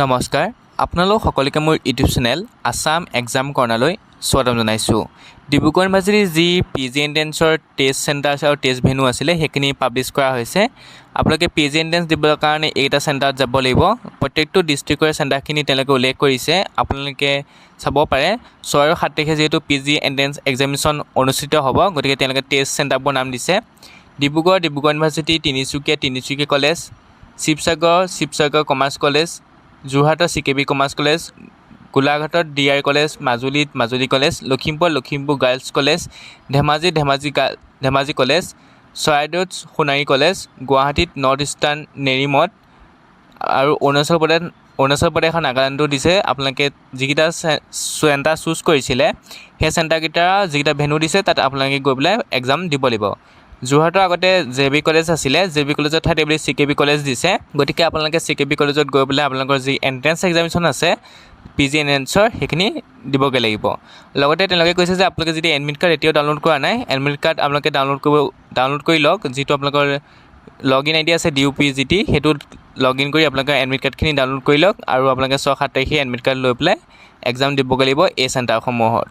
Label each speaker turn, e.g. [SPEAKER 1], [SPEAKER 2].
[SPEAKER 1] নমস্কাৰ আপোনালোক সকলোকে মোৰ ইউটিউব চেনেল আসাম এক্সাম কৰ্ণাৰলৈ স্বাগতম জনাইছোঁ। ডিব্ৰুগড় ইউনিভাৰ্চিটিৰ যি PG এণ্ট্ৰেন্সৰ টেষ্ট চেণ্টাৰ আছে আৰু টেষ্ট ভেনু আছিলে সেইখিনি পাব্লিছ কৰা হৈছে। আপোনালোকে PG এণ্ট্ৰেন্স দিবৰ কাৰণে এইটা চেণ্টাৰত যাব লাগিব। প্ৰত্যেকটো ডিষ্ট্ৰিক্টৰ চেণ্টাৰখিনি তেওঁলোকে উল্লেখ কৰিছে। আপোনালোকে চাব পাৰে 6 আৰু 7 তাৰিখে যিহেতু PG এণ্ট্ৰেন্স এক্সামিনেশ্যন অনুষ্ঠিত হ'ব, গতিকে তেওঁলোকে টেষ্ট চেণ্টাৰবোৰ নাম দিছে। Dibrugarh university, Tinsukia college, Sivasagar commerce college, যোৰহাটৰ CKB কমাৰ্চ কলেজ, গোলাঘাটত DI college, Majuli college, Lakhimpur girls college, Dhemaji college, চৰাইদেউত সোণাৰী কলেজ, গুৱাহাটীত নৰ্থ ইষ্টাৰ্ণ নেৰিমত আৰু অৰুণাচল প্ৰদেশৰ নাগালেণ্ডো দিছে। আপোনালোকে যিকেইটা চেণ্টাৰ চুজ কৰিছিলে সেই চেণ্টাৰকেইটা যিকেইটা ভেনু দিছে তাত আপোনালোকে গৈ পেলাই এক্সাম দিব লাগিব। যোৰহাটৰ আগতে JB কলেজ আছিলে, JB কলেজৰ ঠাইত এইবুলি CKB কলেজ দিছে। গতিকে আপোনালোকে CKB কলেজত গৈ পেলাই আপোনালোকৰ যি এণ্ট্ৰেন্স এক্সামিনেশ্যন আছে PG এণ্ট্ৰেন্সৰ সেইখিনি দিবগৈ লাগিব। লগতে তেওঁলোকে কৈছে যে আপোনালোকে যদি এডমিট কাৰ্ড এতিয়াও ডাউনলোড কৰা নাই, এডমিট কাৰ্ড আপোনালোকে ডাউনলোড কৰি লওক। যিটো আপোনালোকৰ লগইন ID আছে DUPGT, সেইটোত লগইন কৰি আপোনালোকে এডমিট কাৰ্ডখিনি ডাউনলোড কৰি লওক আৰু আপোনালোকে 6-7 তাৰিখে এডমিট কাৰ্ড লৈ পেলাই এক্সাম দিবগৈ লাগিব এই চেণ্টাৰসমূহত।